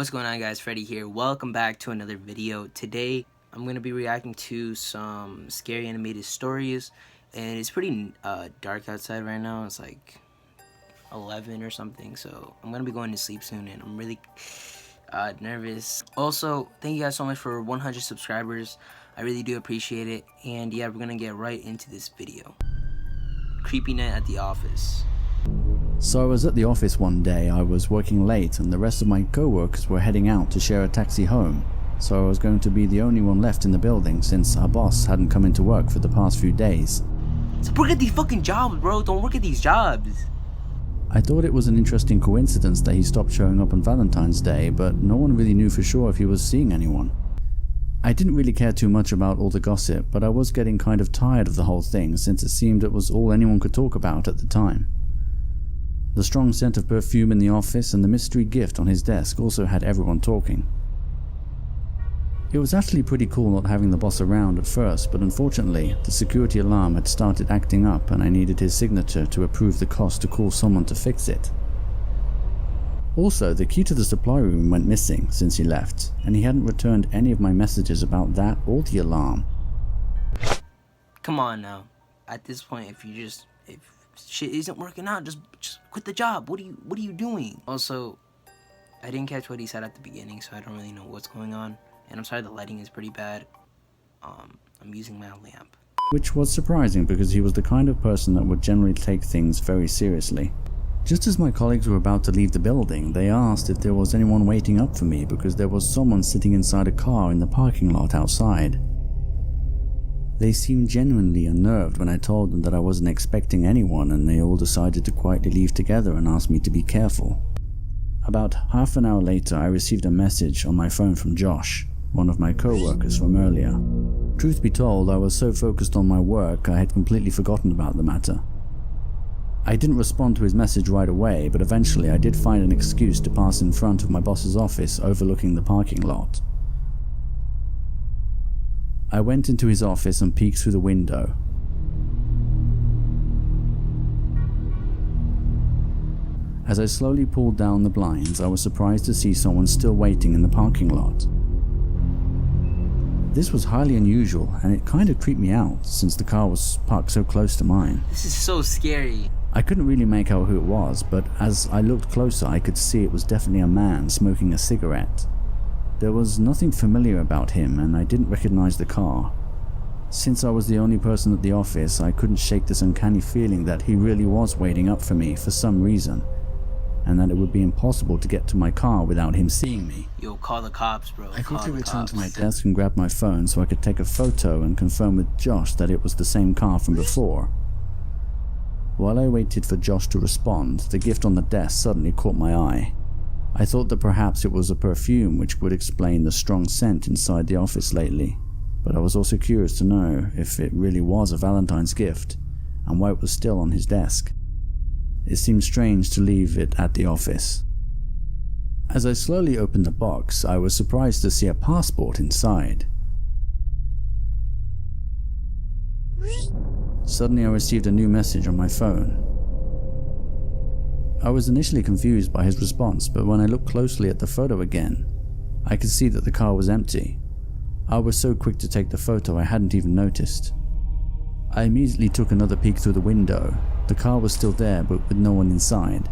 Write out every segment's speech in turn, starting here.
What's going on, guys? Freddy here. Welcome back to another video. Today I'm going to be reacting to some scary animated stories, and it's pretty dark outside right now. It's like 11 or something, so I'm going to be going to sleep soon, and I'm really nervous. Also, thank you guys so much for 100 subscribers. I really do appreciate it. And yeah, we're going to get right into this video. Creepy night at the office. So I was at the office one day. I was working late and the rest of my co-workers were heading out to share a taxi home. So I was going to be the only one left in the building since our boss hadn't come into work for the past few days. So work at these fucking jobs, bro. Don't work at these jobs. I thought it was an interesting coincidence that he stopped showing up on Valentine's Day, but no one really knew for sure if he was seeing anyone. I didn't really care too much about all the gossip, but I was getting kind of tired of the whole thing since it seemed it was all anyone could talk about at the time. The strong scent of perfume in the office and the mystery gift on his desk also had everyone talking. It was actually pretty cool not having the boss around at first, but unfortunately the security alarm had started acting up and I needed his signature to approve the cost to call someone to fix it. Also, the key to the supply room went missing since he left, and he hadn't returned any of my messages about that or the alarm. Come on now. At this point, if shit isn't working out, just quit the job. What are you doing? Also, I didn't catch what he said at the beginning, so I don't really know what's going on. And I'm sorry, the lighting is pretty bad. I'm using my lamp. Which was surprising because he was the kind of person that would generally take things very seriously. Just as my colleagues were about to leave the building, they asked if there was anyone waiting up for me because there was someone sitting inside a car in the parking lot outside. They seemed genuinely unnerved when I told them that I wasn't expecting anyone, and they all decided to quietly leave together and asked me to be careful. About half an hour later, I received a message on my phone from Josh, one of my co-workers from earlier. Truth be told, I was so focused on my work I had completely forgotten about the matter. I didn't respond to his message right away, but eventually I did find an excuse to pass in front of my boss's office overlooking the parking lot. I went into his office and peeked through the window. As I slowly pulled down the blinds, I was surprised to see someone still waiting in the parking lot. This was highly unusual, and it kind of creeped me out since the car was parked so close to mine. This is so scary. I couldn't really make out who it was, but as I looked closer I could see it was definitely a man smoking a cigarette. There was nothing familiar about him and I didn't recognize the car. Since I was the only person at the office, I couldn't shake this uncanny feeling that he really was waiting up for me for some reason, and that it would be impossible to get to my car without him seeing me. Yo, call the cops, bro. I quickly returned to my desk and grabbed my phone so I could take a photo and confirm with Josh that it was the same car from before. While I waited for Josh to respond, the gift on the desk suddenly caught my eye. I thought that perhaps it was a perfume, which would explain the strong scent inside the office lately, but I was also curious to know if it really was a Valentine's gift and why it was still on his desk. It seemed strange to leave it at the office. As I slowly opened the box, I was surprised to see a passport inside. Suddenly I received a new message on my phone. I was initially confused by his response, but when I looked closely at the photo again, I could see that the car was empty. I was so quick to take the photo I hadn't even noticed. I immediately took another peek through the window. The car was still there, but with no one inside.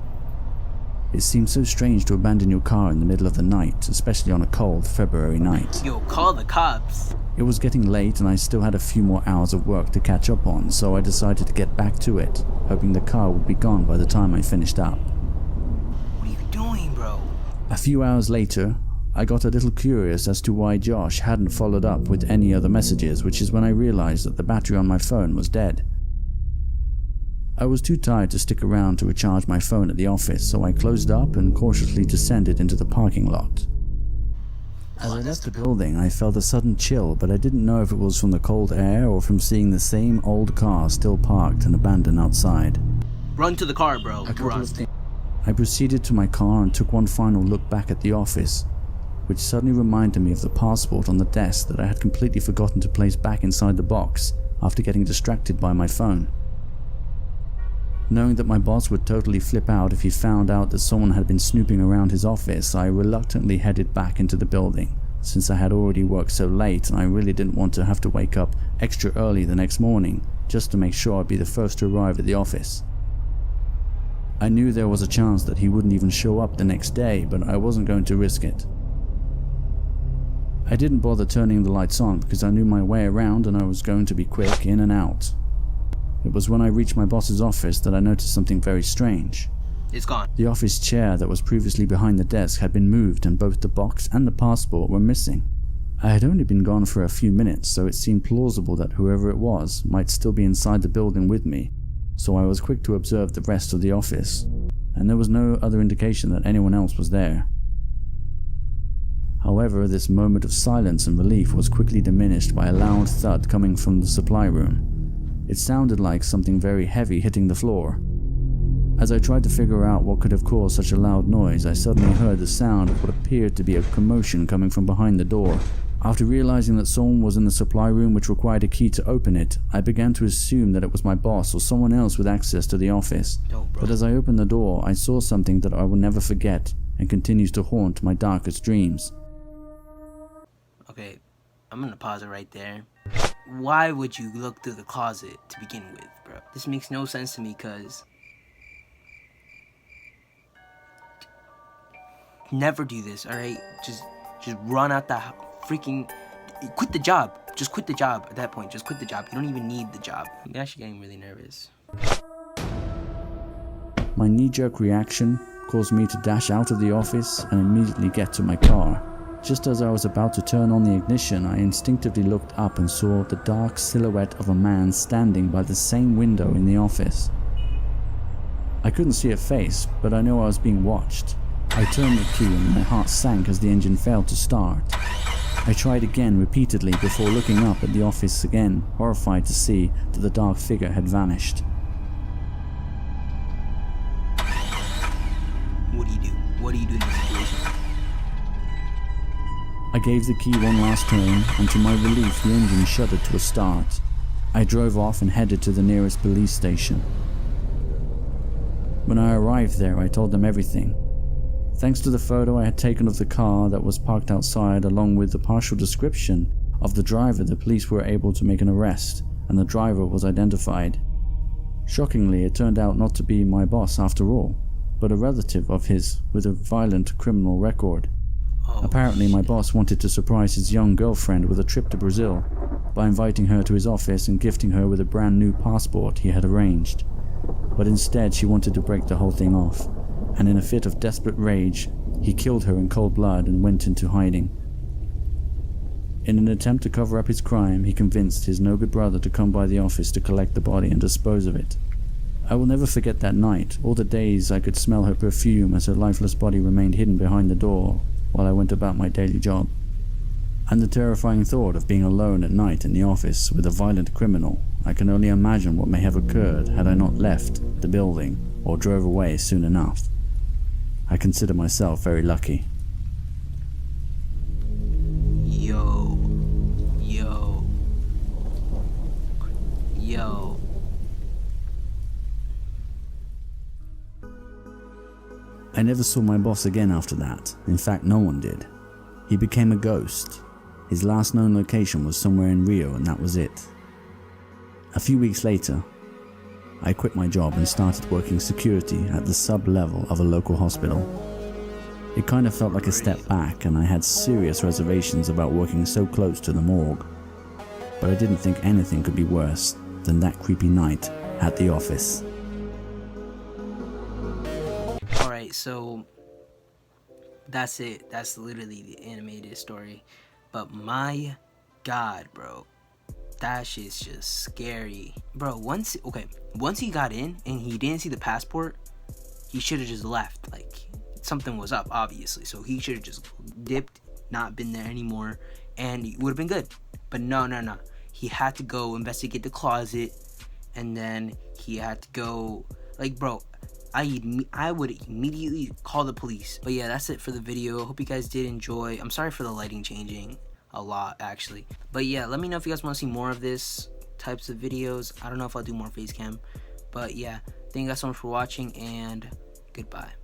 It seemed so strange to abandon your car in the middle of the night, especially on a cold February night. Yo, call the cops. It was getting late and I still had a few more hours of work to catch up on, so I decided to get back to it, hoping the car would be gone by the time I finished up. What are you doing, bro? A few hours later, I got a little curious as to why Josh hadn't followed up with any other messages, which is when I realized that the battery on my phone was dead. I was too tired to stick around to recharge my phone at the office, so I closed up and cautiously descended into the parking lot. As I left the building, I felt a sudden chill, but I didn't know if it was from the cold air or from seeing the same old car still parked and abandoned outside. Run to the car, bro. Run. I proceeded to my car and took one final look back at the office, which suddenly reminded me of the passport on the desk that I had completely forgotten to place back inside the box after getting distracted by my phone. Knowing that my boss would totally flip out if he found out that someone had been snooping around his office, I reluctantly headed back into the building, since I had already worked so late and I really didn't want to have to wake up extra early the next morning just to make sure I'd be the first to arrive at the office. I knew there was a chance that he wouldn't even show up the next day, but I wasn't going to risk it. I didn't bother turning the lights on because I knew my way around and I was going to be quick in and out. It was when I reached my boss's office that I noticed something very strange. It's gone. The office chair that was previously behind the desk had been moved and both the box and the passport were missing. I had only been gone for a few minutes, so it seemed plausible that whoever it was might still be inside the building with me, so I was quick to observe the rest of the office, and there was no other indication that anyone else was there. However, this moment of silence and relief was quickly diminished by a loud thud coming from the supply room. It sounded like something very heavy hitting the floor. As I tried to figure out what could have caused such a loud noise, I suddenly heard the sound of what appeared to be a commotion coming from behind the door. After realizing that someone was in the supply room which required a key to open it, I began to assume that it was my boss or someone else with access to the office. But as I opened the door, I saw something that I will never forget and continues to haunt my darkest dreams. Okay, I'm gonna pause it right there. Why would you look through the closet to begin with, bro? This makes no sense to me, cause never do this, alright? Just run out the freaking... Quit the job. Just quit the job at that point. Just quit the job. You don't even need the job. I'm actually getting really nervous. My knee-jerk reaction caused me to dash out of the office and immediately get to my car. Just as I was about to turn on the ignition, I instinctively looked up and saw the dark silhouette of a man standing by the same window in the office. I couldn't see a face, but I knew I was being watched. I turned the key and my heart sank as the engine failed to start. I tried again repeatedly before looking up at the office again, horrified to see that the dark figure had vanished. What do you do? What do you do in this situation? I gave the key one last turn, and to my relief the engine shuddered to a start. I drove off and headed to the nearest police station. When I arrived there, I told them everything. Thanks to the photo I had taken of the car that was parked outside, along with the partial description of the driver, the police were able to make an arrest, and the driver was identified. Shockingly, it turned out not to be my boss after all, but a relative of his with a violent criminal record. Apparently, my boss wanted to surprise his young girlfriend with a trip to Brazil by inviting her to his office and gifting her with a brand new passport he had arranged. But instead, she wanted to break the whole thing off, and in a fit of desperate rage, he killed her in cold blood and went into hiding. In an attempt to cover up his crime, he convinced his no-good brother to come by the office to collect the body and dispose of it. I will never forget that night, or the days I could smell her perfume as her lifeless body remained hidden behind the door while I went about my daily job. And the terrifying thought of being alone at night in the office with a violent criminal. I can only imagine what may have occurred had I not left the building or drove away soon enough. I consider myself very lucky. Yo. I never saw my boss again after that. In fact, no one did. He became a ghost. His last known location was somewhere in Rio, and that was it. A few weeks later, I quit my job and started working security at the sub-level of a local hospital. It kind of felt like a step back, and I had serious reservations about working so close to the morgue. But I didn't think anything could be worse than that creepy night at the office. Alright, so that's it. That's literally the animated story. But my god, bro, that shit's just scary. Bro, once he got in and he didn't see the passport, he should have just left. Like, something was up, obviously. So he should have just dipped, not been there anymore, and it would have been good. But no. He had to go investigate the closet, and then he had to go, like, bro, I would immediately call the police. But yeah, that's it for the video. Hope you guys did enjoy. I'm sorry for the lighting changing a lot, actually. But yeah, let me know if you guys want to see more of this types of videos. I don't know if I'll do more face cam, But yeah, thank you guys so much for watching, and goodbye.